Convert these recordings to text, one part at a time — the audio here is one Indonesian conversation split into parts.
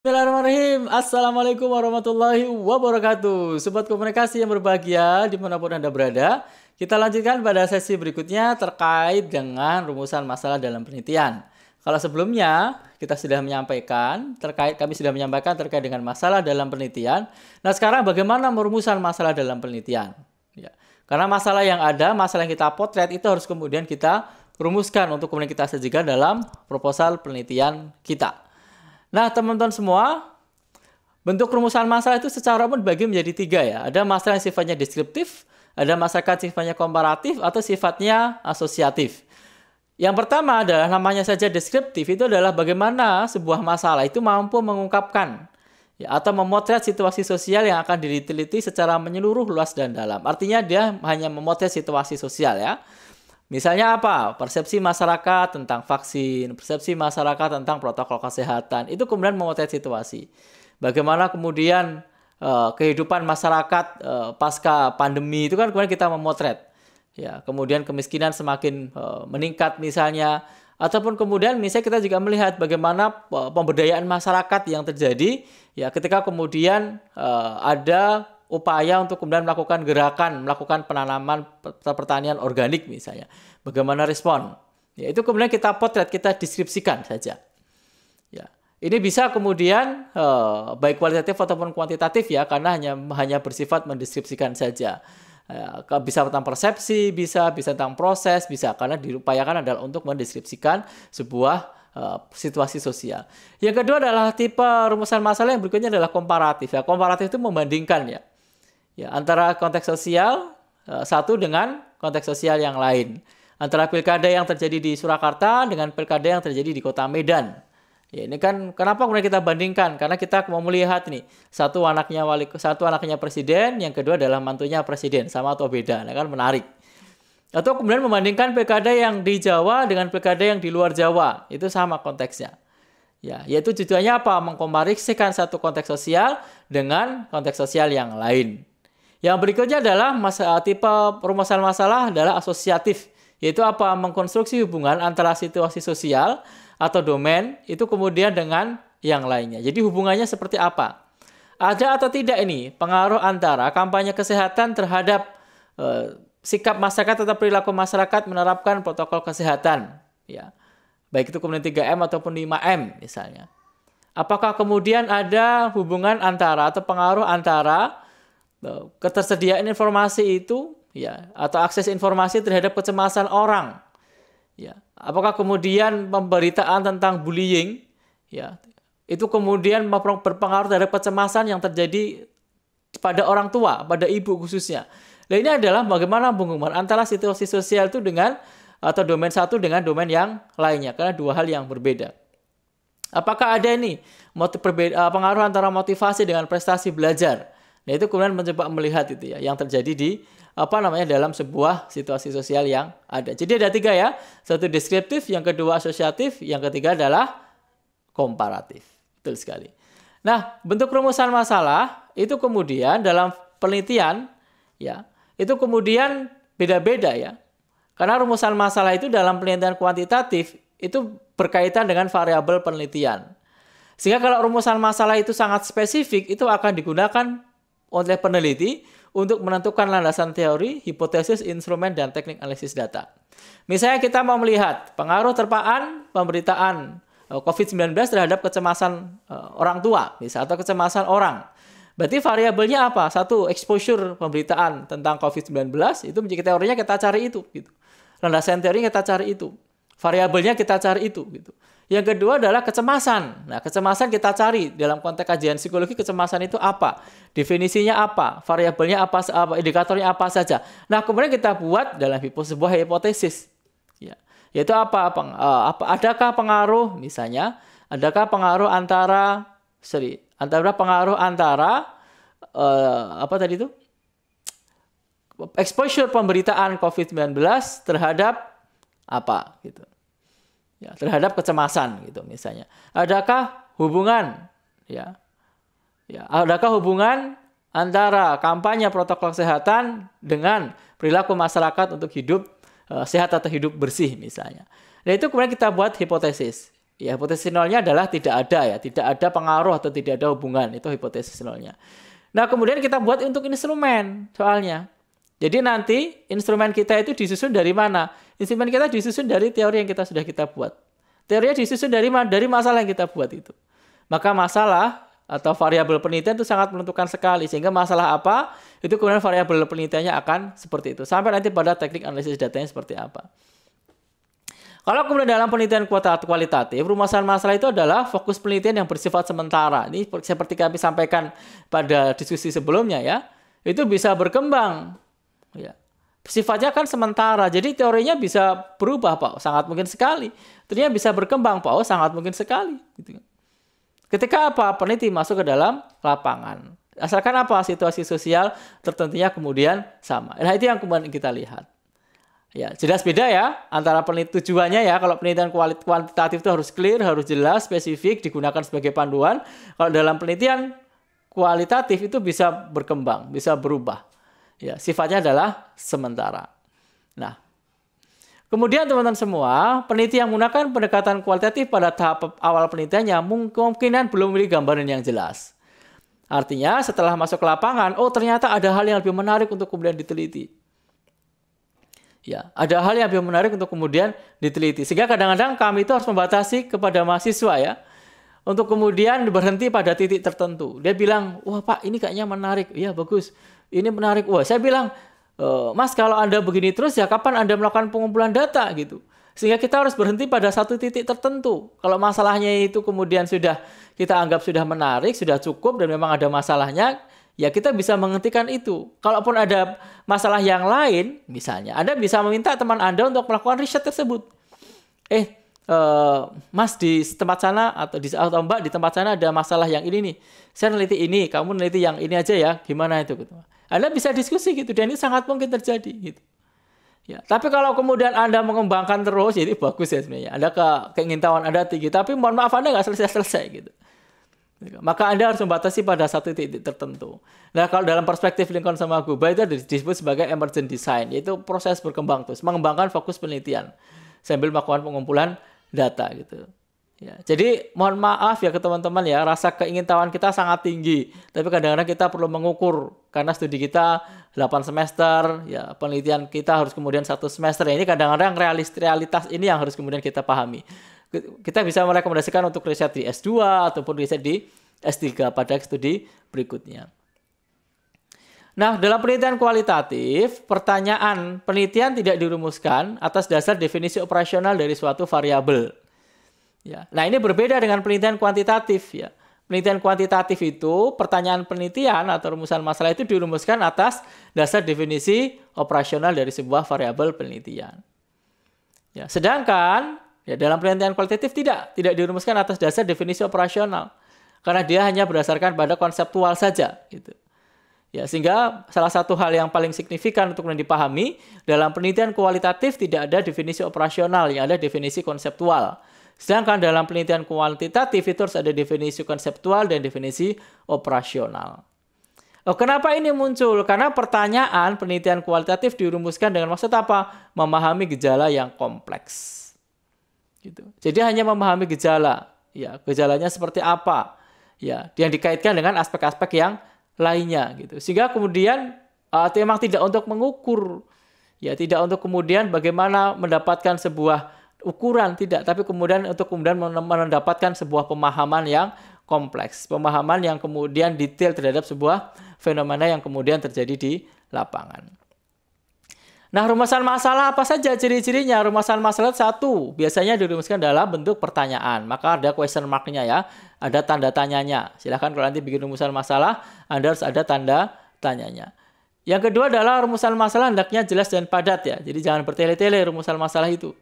Bismillahirrahmanirrahim. Assalamualaikum warahmatullahi wabarakatuh. Sobat komunikasi yang berbahagia dimanapun Anda berada. Kita lanjutkan pada sesi berikutnya terkait dengan rumusan masalah dalam penelitian. Kalau sebelumnya kami sudah menyampaikan terkait dengan masalah dalam penelitian. Nah sekarang bagaimana merumusan masalah dalam penelitian? Ya. Karena masalah yang ada, masalah yang kita potret itu harus kemudian kita rumuskan untuk kemudian kita sajikan dalam proposal penelitian kita. Nah, teman-teman semua, bentuk rumusan masalah itu secara umum dibagi menjadi 3 ya. Ada masalah yang sifatnya deskriptif, ada masalah sifatnya komparatif, atau sifatnya asosiatif. Yang pertama adalah namanya saja deskriptif, itu adalah bagaimana sebuah masalah itu mampu mengungkapkan ya, atau memotret situasi sosial yang akan diteliti secara menyeluruh, luas, dan dalam. Artinya dia hanya memotret situasi sosial ya. Misalnya apa? Persepsi masyarakat tentang vaksin, persepsi masyarakat tentang protokol kesehatan. Itu kemudian memotret situasi. Bagaimana kemudian kehidupan masyarakat pasca pandemi itu kan kemudian kita memotret. Ya, kemudian kemiskinan semakin meningkat misalnya. Ataupun kemudian misalnya kita juga melihat bagaimana pemberdayaan masyarakat yang terjadi ya ketika kemudian ada upaya untuk kemudian melakukan penanaman pertanian organik misalnya. Bagaimana respon? Ya, itu kemudian kita potret, kita deskripsikan saja. Ya, ini bisa kemudian baik kualitatif ataupun kuantitatif ya, karena hanya bersifat mendeskripsikan saja. Ya, bisa tentang persepsi, bisa tentang proses, bisa karena diupayakan adalah untuk mendeskripsikan sebuah situasi sosial. Yang kedua adalah tipe rumusan masalah yang berikutnya adalah komparatif. Ya, komparatif itu membandingkan ya. Ya, antara konteks sosial satu dengan konteks sosial yang lain. Antara pilkada yang terjadi di Surakarta dengan pilkada yang terjadi di Kota Medan. Ya, ini kan kenapa kemudian kita bandingkan? Karena kita mau melihat nih, satu anaknya presiden, yang kedua adalah mantunya presiden, sama atau beda. Nah, kan menarik. Atau kemudian membandingkan pilkada yang di Jawa dengan pilkada yang di luar Jawa, itu sama konteksnya. Ya, yaitu tujuannya apa? Mengkomparisikan satu konteks sosial dengan konteks sosial yang lain. Yang berikutnya adalah tipe rumusan masalah adalah asosiatif, yaitu apa? Mengkonstruksi hubungan antara situasi sosial atau domain itu kemudian dengan yang lainnya. Jadi hubungannya seperti apa? Ada atau tidak ini pengaruh antara kampanye kesehatan terhadap sikap masyarakat atau perilaku masyarakat menerapkan protokol kesehatan, ya. Baik itu kemudian 3M ataupun 5M misalnya. Apakah kemudian ada hubungan antara atau pengaruh antara ketersediaan informasi itu ya atau akses informasi terhadap kecemasan orang ya, apakah kemudian pemberitaan tentang bullying ya itu kemudian berpengaruh terhadap kecemasan yang terjadi pada orang tua, pada ibu khususnya. Nah, ini adalah bagaimana hubungan antara situasi sosial itu dengan atau domain satu dengan domain yang lainnya, karena dua hal yang berbeda. Apakah ada ini pengaruh antara motivasi dengan prestasi belajar? Nah, itu kemudian mencoba melihat itu ya yang terjadi di dalam sebuah situasi sosial yang ada. Jadi ada 3 ya. Satu deskriptif, yang kedua asosiatif, yang ketiga adalah komparatif. Betul sekali. Nah, bentuk rumusan masalah itu kemudian dalam penelitian ya, itu kemudian beda-beda ya. Karena rumusan masalah itu dalam penelitian kuantitatif itu berkaitan dengan variabel penelitian. Sehingga kalau rumusan masalah itu sangat spesifik, itu akan digunakan oleh peneliti untuk menentukan landasan teori, hipotesis, instrumen, dan teknik analisis data. Misalnya kita mau melihat pengaruh terpaan pemberitaan COVID-19 terhadap kecemasan orang tua, misalnya, atau kecemasan orang. Berarti variabelnya apa? Satu, exposure pemberitaan tentang COVID-19, itu menjadi teorinya kita cari itu. Gitu. Landasan teorinya kita cari itu. Variabelnya kita cari itu. Gitu. Yang kedua adalah kecemasan. Nah, kecemasan kita cari dalam konteks kajian psikologi, kecemasan itu apa? Definisinya apa? Variabelnya apa? Indikatornya apa saja? Nah, kemudian kita buat dalam sebuah hipotesis. Ya. Yaitu apa? Adakah pengaruh misalnya? Adakah pengaruh antara exposure pemberitaan COVID-19 terhadap apa gitu. Ya, terhadap kecemasan gitu misalnya. Adakah hubungan adakah hubungan antara kampanye protokol kesehatan dengan perilaku masyarakat untuk hidup sehat atau hidup bersih misalnya. Nah, itu kemudian kita buat hipotesis Ya, hipotesis nolnya adalah tidak ada ya, tidak ada pengaruh atau tidak ada hubungan, itu hipotesis nolnya. Nah, kemudian kita buat untuk instrumen soalnya. Jadi nanti instrumen kita itu disusun dari mana? Instrumen kita disusun dari teori yang sudah kita buat. Teorinya disusun dari mana? Dari masalah yang kita buat itu. Maka masalah atau variabel penelitian itu sangat menentukan sekali. Sehingga masalah apa, itu kemudian variabel penelitiannya akan seperti itu. Sampai nanti pada teknik analisis datanya seperti apa. Kalau kemudian dalam penelitian kualitatif, rumusan masalah itu adalah fokus penelitian yang bersifat sementara. Ini seperti kami sampaikan pada diskusi sebelumnya ya. Itu bisa berkembang. Ya. Sifatnya kan sementara. Jadi teorinya bisa berubah, Pak. Sangat mungkin sekali. Teorinya bisa berkembang, Pak. Sangat mungkin sekali. Gitu. Ketika apa? Peneliti masuk ke dalam lapangan. Asalkan apa? Situasi sosial tertentunya kemudian sama. Nah, itu yang kemudian kita lihat. Ya, jelas beda ya antara tujuannya ya. Kalau penelitian kuantitatif itu harus clear, harus jelas, spesifik, digunakan sebagai panduan. Kalau dalam penelitian kualitatif itu bisa berkembang, bisa berubah. Ya, sifatnya adalah sementara. Nah, kemudian teman-teman semua, peneliti yang menggunakan pendekatan kualitatif pada tahap awal penelitiannya kemungkinan belum memiliki gambaran yang jelas. Artinya setelah masuk ke lapangan, oh ternyata ada hal yang lebih menarik untuk kemudian diteliti. Ya, ada hal yang lebih menarik untuk kemudian diteliti. Sehingga kadang-kadang kami itu harus membatasi kepada mahasiswa ya, untuk kemudian berhenti pada titik tertentu. Dia bilang, wah Pak ini kayaknya menarik. Iya bagus, ini menarik. Wah saya bilang, Mas kalau Anda begini terus ya kapan Anda melakukan pengumpulan data gitu. Sehingga kita harus berhenti pada satu titik tertentu. Kalau masalahnya itu kemudian sudah kita anggap sudah menarik, sudah cukup dan memang ada masalahnya, ya kita bisa menghentikan itu. Kalaupun ada masalah yang lain, misalnya Anda bisa meminta teman Anda untuk melakukan riset tersebut. Mas di tempat sana atau Mbak di tempat sana ada masalah yang ini nih. Saya neliti ini, kamu neliti yang ini aja ya. Gimana itu? Gitu. Anda bisa diskusi gitu dan ini sangat mungkin terjadi gitu. Ya, tapi kalau kemudian Anda mengembangkan terus, jadi bagus ya sebenarnya. Anda keingintahuan Anda tinggi, tapi mohon maaf Anda nggak selesai-selesai gitu. Maka Anda harus membatasi pada satu titik tertentu. Nah, kalau dalam perspektif Lincoln sama Guba itu disebut sebagai emergent design, yaitu proses berkembang terus, mengembangkan fokus penelitian sambil melakukan pengumpulan data gitu. Ya, jadi mohon maaf ya ke teman-teman ya, rasa keingintahuan kita sangat tinggi, tapi kadang-kadang kita perlu mengukur karena studi kita 8 semester, ya penelitian kita harus kemudian 1 semester. Ya, ini kadang-kadang realitas ini yang harus kemudian kita pahami. Kita bisa merekomendasikan untuk riset di S2 ataupun riset di S3 pada studi berikutnya. Nah, dalam penelitian kualitatif, pertanyaan penelitian tidak dirumuskan atas dasar definisi operasional dari suatu variabel. Ya. Nah, ini berbeda dengan penelitian kuantitatif ya. Penelitian kuantitatif itu, pertanyaan penelitian atau rumusan masalah itu dirumuskan atas dasar definisi operasional dari sebuah variabel penelitian. Ya, sedangkan ya, dalam penelitian kualitatif tidak dirumuskan atas dasar definisi operasional. Karena dia hanya berdasarkan pada konseptual saja gitu. Ya, sehingga salah satu hal yang paling signifikan untuk dipahami, dalam penelitian kualitatif tidak ada definisi operasional, yang ada definisi konseptual. Sedangkan dalam penelitian kuantitatif itu harus ada definisi konseptual dan definisi operasional. Kenapa ini muncul? Karena pertanyaan penelitian kualitatif dirumuskan dengan maksud apa? Memahami gejala yang kompleks. Gitu. Jadi hanya memahami gejala, ya gejalanya seperti apa, ya yang dikaitkan dengan aspek-aspek yang lainnya, gitu. Sehingga kemudian memang tidak untuk mengukur, ya tidak untuk kemudian bagaimana mendapatkan sebuah ukuran, tidak, tapi kemudian untuk kemudian mendapatkan sebuah pemahaman yang kompleks, pemahaman yang kemudian detail terhadap sebuah fenomena yang kemudian terjadi di lapangan. Nah, rumusan masalah apa saja ciri-cirinya? Rumusan masalah satu, biasanya dirumuskan dalam bentuk pertanyaan. Maka ada question mark-nya ya, ada tanda tanyanya. Silahkan kalau nanti bikin rumusan masalah, Anda harus ada tanda tanyanya. Yang kedua adalah rumusan masalah hendaknya jelas dan padat ya. Jadi jangan bertele-tele rumusan masalah itu.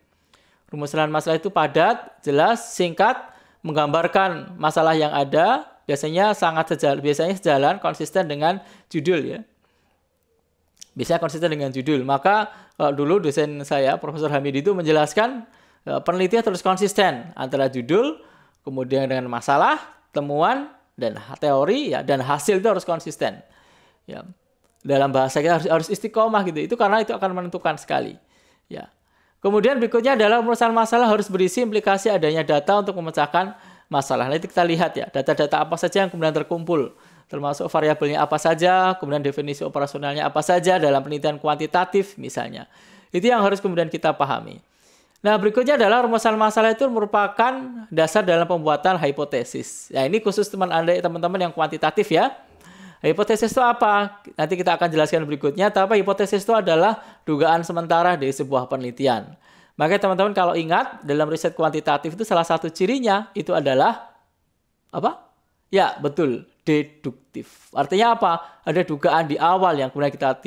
Rumusan masalah itu padat, jelas, singkat, menggambarkan masalah yang ada, biasanya sejalan, konsisten dengan judul ya. Biasanya konsisten dengan judul. Maka dulu dosen saya, Profesor Hamid itu menjelaskan penelitian terus konsisten antara judul, kemudian dengan masalah, temuan, dan teori ya, dan hasil itu harus konsisten. Ya. Dalam bahasa kita harus istiqomah gitu. Itu karena itu akan menentukan sekali. Ya. Kemudian berikutnya adalah rumusan masalah harus berisi implikasi adanya data untuk memecahkan masalah. Nanti kita lihat ya, data-data apa saja yang kemudian terkumpul, termasuk variabelnya apa saja, kemudian definisi operasionalnya apa saja dalam penelitian kuantitatif misalnya. Itu yang harus kemudian kita pahami. Nah, berikutnya adalah rumusan masalah itu merupakan dasar dalam pembuatan hipotesis. Nah, ini khusus teman-teman yang kuantitatif ya. Hipotesis itu apa? Nanti kita akan jelaskan berikutnya. Tapi hipotesis itu adalah dugaan sementara dari sebuah penelitian. Makanya teman-teman kalau ingat, dalam riset kuantitatif itu salah satu cirinya itu adalah apa? Ya, betul, deduktif. Artinya apa? Ada dugaan di awal yang kemudian kita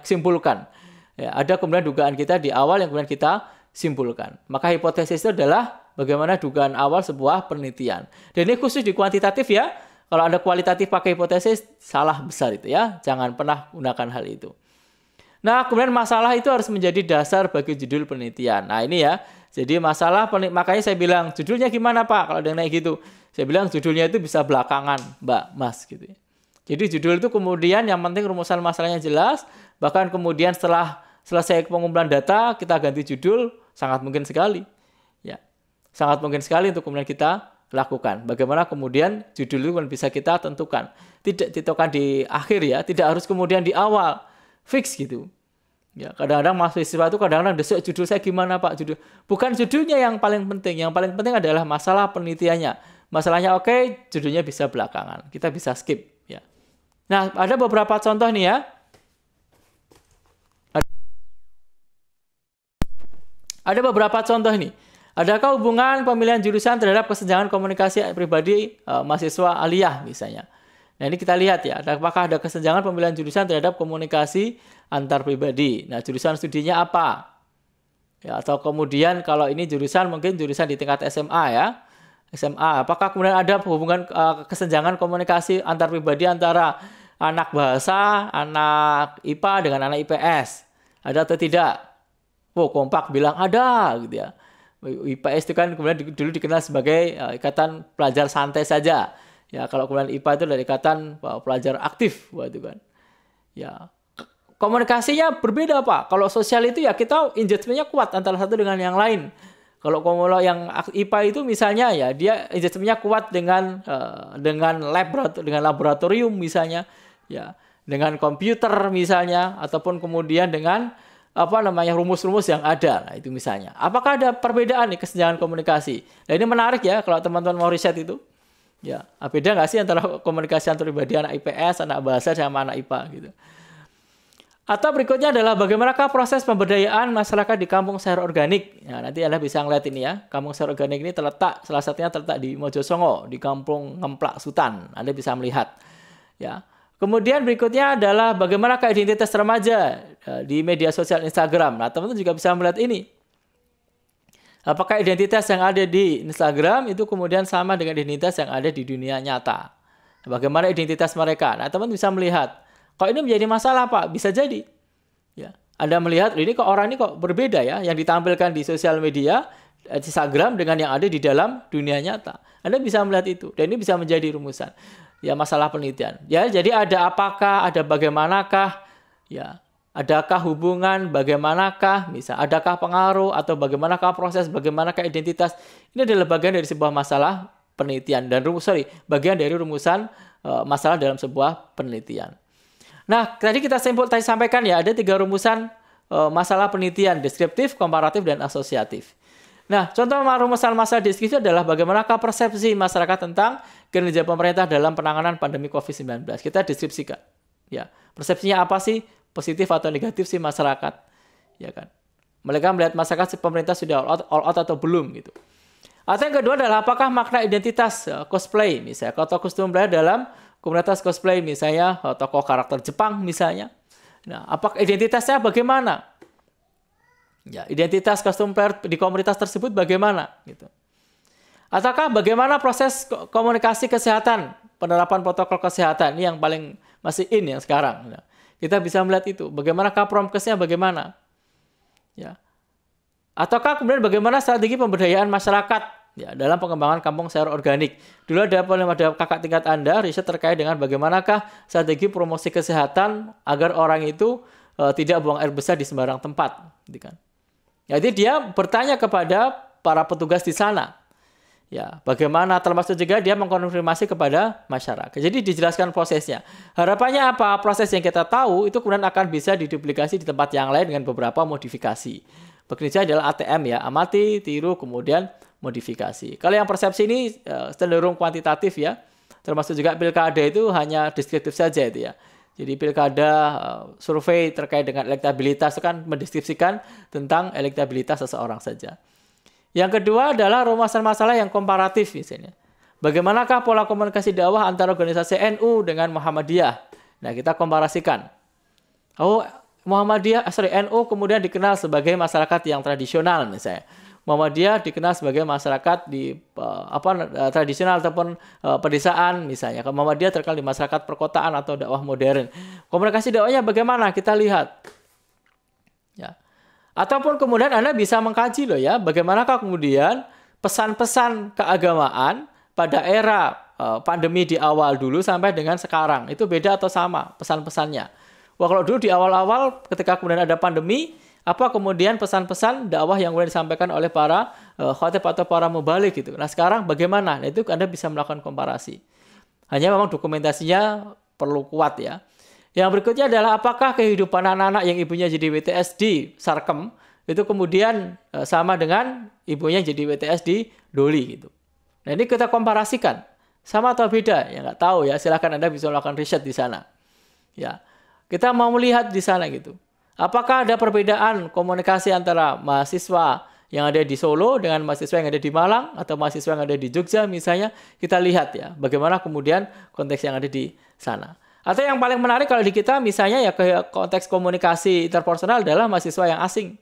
simpulkan. Ya, ada kemudian dugaan kita di awal yang kemudian kita simpulkan. Maka hipotesis itu adalah bagaimana dugaan awal sebuah penelitian. Dan ini khusus di kuantitatif ya. Kalau Anda kualitatif pakai hipotesis, salah besar itu ya. Jangan pernah gunakan hal itu. Nah, kemudian masalah itu harus menjadi dasar bagi judul penelitian. Nah, ini ya. Jadi masalah, makanya saya bilang, judulnya gimana Pak? Kalau ada yang naik gitu. Saya bilang judulnya itu bisa belakangan, Mbak, Mas. Gitu. Jadi judul itu kemudian yang penting rumusan masalahnya jelas. Bahkan kemudian setelah selesai pengumpulan data, kita ganti judul, sangat mungkin sekali. Ya, sangat mungkin sekali untuk kemudian kita lakukan. Bagaimana kemudian judul itu bisa kita tentukan. Tidak ditentukan di akhir ya, tidak harus kemudian di awal. Fix gitu. Ya, kadang-kadang mahasiswa itu kadang-kadang desek judul saya gimana Pak? Bukan judulnya yang paling penting. Yang paling penting adalah masalah penelitiannya. Masalahnya oke, judulnya bisa belakangan. Kita bisa skip ya. Nah, ada beberapa contoh nih ya. Ada beberapa contoh nih. Adakah hubungan pemilihan jurusan terhadap kesenjangan komunikasi pribadi mahasiswa aliyah misalnya? Nah, ini kita lihat ya. Apakah ada kesenjangan pemilihan jurusan terhadap komunikasi antar pribadi? Nah, jurusan studinya apa? Ya, atau kemudian kalau ini jurusan mungkin jurusan di tingkat SMA ya. SMA. Apakah kemudian ada hubungan kesenjangan komunikasi antar pribadi antara anak bahasa, anak IPA dengan anak IPS? Ada atau tidak? Oh, kompak bilang ada gitu ya. IPS itu kan kemudian dulu dikenal sebagai ikatan pelajar santai saja. Ya, kalau kemudian IPA itu dari ikatan pelajar aktif, itu kan. Ya. Komunikasinya berbeda, Pak. Kalau sosial itu ya kita engagementnya kuat antara satu dengan yang lain. Kalau yang IPA itu misalnya ya dia engagementnya kuat dengan laboratorium misalnya, ya, dengan komputer misalnya, ataupun kemudian dengan rumus-rumus yang ada. Nah, itu misalnya. Apakah ada perbedaan nih kesenjangan komunikasi? Nah, ini menarik ya kalau teman-teman mau riset itu. Ya, beda nggak sih antara komunikasi antar pribadi anak IPS, anak bahasa sama anak IPA gitu. Atau berikutnya adalah bagaimanakah proses pemberdayaan masyarakat di kampung sayur organik. Nah, nanti Anda bisa ngeliat ini ya. Kampung sayur organik ini salah satunya terletak di Mojosongo, di kampung Ngemplak Sutan. Anda bisa melihat. Ya. Kemudian berikutnya adalah bagaimanakah identitas remaja di media sosial Instagram. Nah, teman-teman juga bisa melihat ini. Apakah identitas yang ada di Instagram itu kemudian sama dengan identitas yang ada di dunia nyata? Bagaimana identitas mereka? Nah, teman-teman bisa melihat. Kalau ini menjadi masalah, Pak, bisa jadi. Ya, Anda melihat ini kok orang ini kok berbeda ya, yang ditampilkan di sosial media Instagram dengan yang ada di dalam dunia nyata. Anda bisa melihat itu, dan ini bisa menjadi rumusan. Ya, masalah penelitian. Ya, jadi ada apakah, ada bagaimanakah, ya, adakah hubungan, bagaimanakah, adakah pengaruh atau bagaimanakah proses, bagaimanakah identitas. Ini adalah bagian dari sebuah masalah penelitian dan bagian dari rumusan masalah dalam sebuah penelitian. Nah, tadi kita sampaikan ya ada 3 rumusan masalah penelitian, deskriptif, komparatif, dan asosiatif. Nah, contoh rumusan masalah deskriptif adalah bagaimanakah persepsi masyarakat tentang kinerja pemerintah dalam penanganan pandemi COVID-19. Kita deskripsikan. Ya, persepsinya apa sih? Positif atau negatif sih masyarakat? Ya kan? Mereka melihat masyarakat pemerintah sudah all out atau belum gitu. Atau yang kedua adalah apakah makna identitas cosplay misalnya. Kalau cosplay dalam komunitas cosplay misalnya tokoh karakter Jepang misalnya. Nah, apakah identitasnya bagaimana? Ya, identitas custom player di komunitas tersebut bagaimana gitu. Ataukah bagaimana proses komunikasi kesehatan, penerapan protokol kesehatan ini yang paling masih in yang sekarang. Nah, kita bisa melihat itu. Bagaimana promkesnya bagaimana? Ya. Ataukah kemudian bagaimana strategi pemberdayaan masyarakat ya dalam pengembangan kampung sayur organik. Dulu ada kakak tingkat Anda riset terkait dengan bagaimanakah strategi promosi kesehatan agar orang itu tidak buang air besar di sembarang tempat, gitu kan. Jadi dia bertanya kepada para petugas di sana. Ya, bagaimana, termasuk juga dia mengkonfirmasi kepada masyarakat. Jadi dijelaskan prosesnya. Harapannya apa? Proses yang kita tahu itu kemudian akan bisa diduplikasi di tempat yang lain dengan beberapa modifikasi. Bekerja adalah ATM ya, amati, tiru, kemudian modifikasi. Kalau yang persepsi ini cenderung kuantitatif ya, termasuk juga pilkada itu hanya deskriptif saja itu ya. Jadi pilkada survei terkait dengan elektabilitas itu kan mendeskripsikan tentang elektabilitas seseorang saja. Yang kedua adalah rumusan masalah yang komparatif misalnya. Bagaimanakah pola komunikasi dakwah antara organisasi NU dengan Muhammadiyah? Nah, kita komparasikan. Oh, NU kemudian dikenal sebagai masyarakat yang tradisional misalnya. Muhammadiyah dikenal sebagai masyarakat di tradisional ataupun pedesaan misalnya. Muhammadiyah terkenal di masyarakat perkotaan atau dakwah modern. Komunikasi dakwahnya bagaimana? Kita lihat. Ya. Ataupun kemudian Anda bisa mengkaji loh ya, bagaimanakah kemudian pesan-pesan keagamaan pada era pandemi di awal dulu sampai dengan sekarang. Itu beda atau sama pesan-pesannya. Wah, kalau dulu di awal-awal ketika kemudian ada pandemi, apa kemudian pesan-pesan dakwah yang kemudian disampaikan oleh para khatib atau para mubalik gitu. Nah, sekarang bagaimana? Nah, itu Anda bisa melakukan komparasi. Hanya memang dokumentasinya perlu kuat ya. Yang berikutnya adalah apakah kehidupan anak-anak yang ibunya jadi WTS di Sarkem itu kemudian sama dengan ibunya jadi WTS di Doli gitu. Nah, ini kita komparasikan. Sama atau beda? Ya nggak tahu ya. Silakan Anda bisa melakukan riset di sana. Ya. Kita mau melihat di sana gitu. Apakah ada perbedaan komunikasi antara mahasiswa yang ada di Solo dengan mahasiswa yang ada di Malang atau mahasiswa yang ada di Jogja misalnya? Kita lihat ya bagaimana kemudian konteks yang ada di sana. Atau yang paling menarik kalau di kita misalnya ya konteks komunikasi interpersonal adalah mahasiswa yang asing.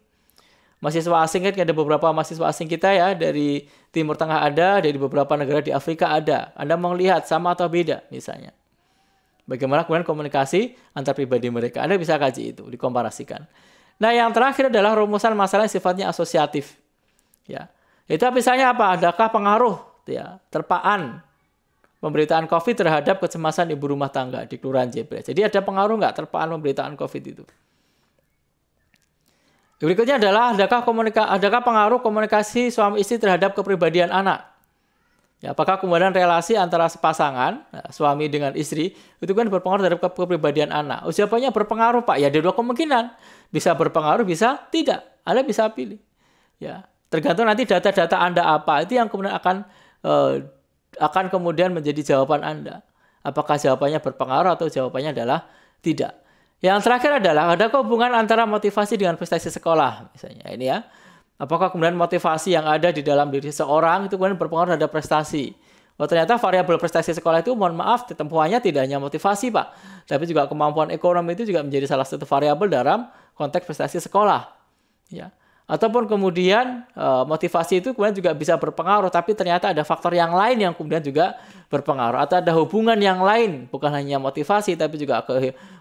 Mahasiswa asing kan ada beberapa mahasiswa asing kita ya dari Timur Tengah ada, dari beberapa negara di Afrika ada. Anda mau lihat sama atau beda misalnya. Bagaimana kemudian komunikasi antar pribadi mereka. Anda bisa kaji itu, dikomparasikan. Nah, yang terakhir adalah rumusan masalah yang sifatnya asosiatif. Ya. Itu misalnya apa? Adakah pengaruh ya, terpaan pemberitaan COVID terhadap kecemasan ibu rumah tangga di Kelurahan Jebres. Jadi ada pengaruh nggak terpaan pemberitaan COVID itu? Berikutnya adalah adakah pengaruh komunikasi suami istri terhadap kepribadian anak? Ya, apakah kemudian relasi antara pasangan, suami dengan istri, itu kan berpengaruh terhadap kepribadian anak? Jawabannya berpengaruh, Pak. Ya, ada dua kemungkinan. Bisa berpengaruh, bisa tidak. Anda bisa pilih. Ya, tergantung nanti data-data Anda apa. Itu yang kemudian akan kemudian menjadi jawaban Anda. Apakah jawabannya berpengaruh atau jawabannya adalah tidak. Yang terakhir adalah ada hubungan antara motivasi dengan prestasi sekolah. Misalnya ini ya. Apakah kemudian motivasi yang ada di dalam diri seorang itu kemudian berpengaruh terhadap prestasi. Oh, ternyata variabel prestasi sekolah itu mohon maaf tempuhannya tidak hanya motivasi Pak. Tapi juga kemampuan ekonomi itu juga menjadi salah satu variabel dalam konteks prestasi sekolah. Ya. Ataupun kemudian motivasi itu kemudian juga bisa berpengaruh, tapi ternyata ada faktor yang lain yang kemudian juga berpengaruh. Atau ada hubungan yang lain, bukan hanya motivasi, tapi juga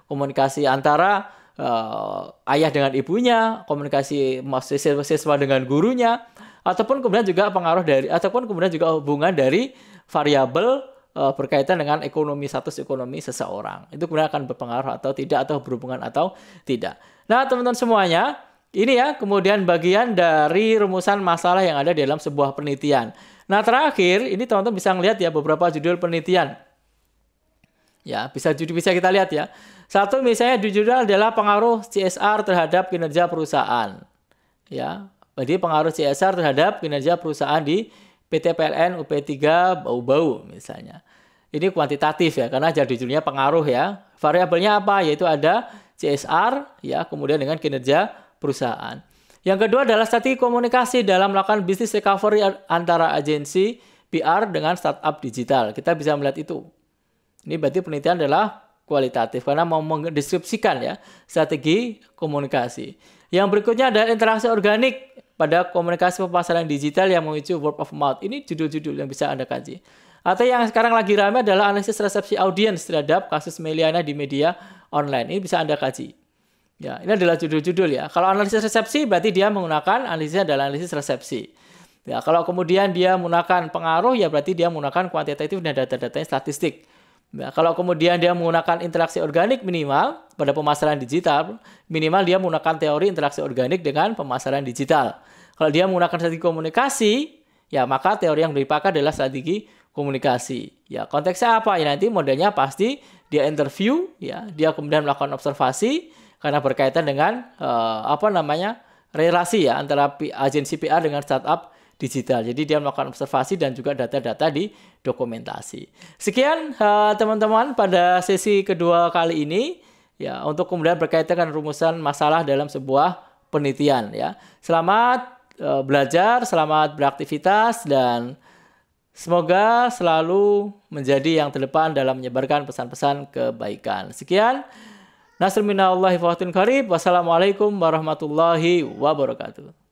komunikasi antara ayah dengan ibunya, komunikasi siswa dengan gurunya, ataupun kemudian juga hubungan dari variabel berkaitan dengan status ekonomi seseorang. Itu kemudian akan berpengaruh atau tidak, atau berhubungan atau tidak. Nah, teman-teman semuanya, ini ya kemudian bagian dari rumusan masalah yang ada di dalam sebuah penelitian. Nah, terakhir ini teman-teman bisa ngelihat ya beberapa judul penelitian. Ya, bisa kita lihat ya. Satu misalnya judul adalah pengaruh CSR terhadap kinerja perusahaan. Ya, jadi pengaruh CSR terhadap kinerja perusahaan di PT PLN UP3 Bau-Bau misalnya. Ini kuantitatif ya, karena jadi judulnya pengaruh ya. Variabelnya apa? Yaitu ada CSR ya, kemudian dengan kinerja perusahaan. Yang kedua adalah strategi komunikasi dalam melakukan bisnis recovery antara agensi PR dengan startup digital. Kita bisa melihat itu. Ini berarti penelitian adalah kualitatif karena mau mendeskripsikan ya strategi komunikasi. Yang berikutnya adalah interaksi organik pada komunikasi pemasaran digital yang memicu word of mouth. Ini judul-judul yang bisa Anda kaji. Atau yang sekarang lagi ramai adalah analisis resepsi audiens terhadap kasus Meliana di media online. Ini bisa Anda kaji. Ya, ini adalah judul-judul ya. Kalau analisis resepsi berarti dia menggunakan analisisnya adalah analisis resepsi. Ya, kalau kemudian dia menggunakan pengaruh ya berarti dia menggunakan kuantitatif dan data-datanya statistik. Nah, kalau kemudian dia menggunakan interaksi organik minimal pada pemasaran digital, minimal dia menggunakan teori interaksi organik dengan pemasaran digital. Kalau dia menggunakan strategi komunikasi, ya maka teori yang dipakai adalah strategi komunikasi. Ya, konteksnya apa? Ya nanti modelnya pasti dia interview, ya, dia kemudian melakukan observasi karena berkaitan dengan relasi ya antara agensi PR dengan startup digital. Jadi dia melakukan observasi dan juga data-data di dokumentasi. Sekian teman-teman pada sesi kedua kali ini ya untuk kemudian berkaitan dengan rumusan masalah dalam sebuah penelitian ya. Selamat belajar, selamat beraktivitas dan semoga selalu menjadi yang terdepan dalam menyebarkan pesan-pesan kebaikan. Sekian. Nasr minallahi wa qarib. Wassalamualaikum warahmatullahi wabarakatuh.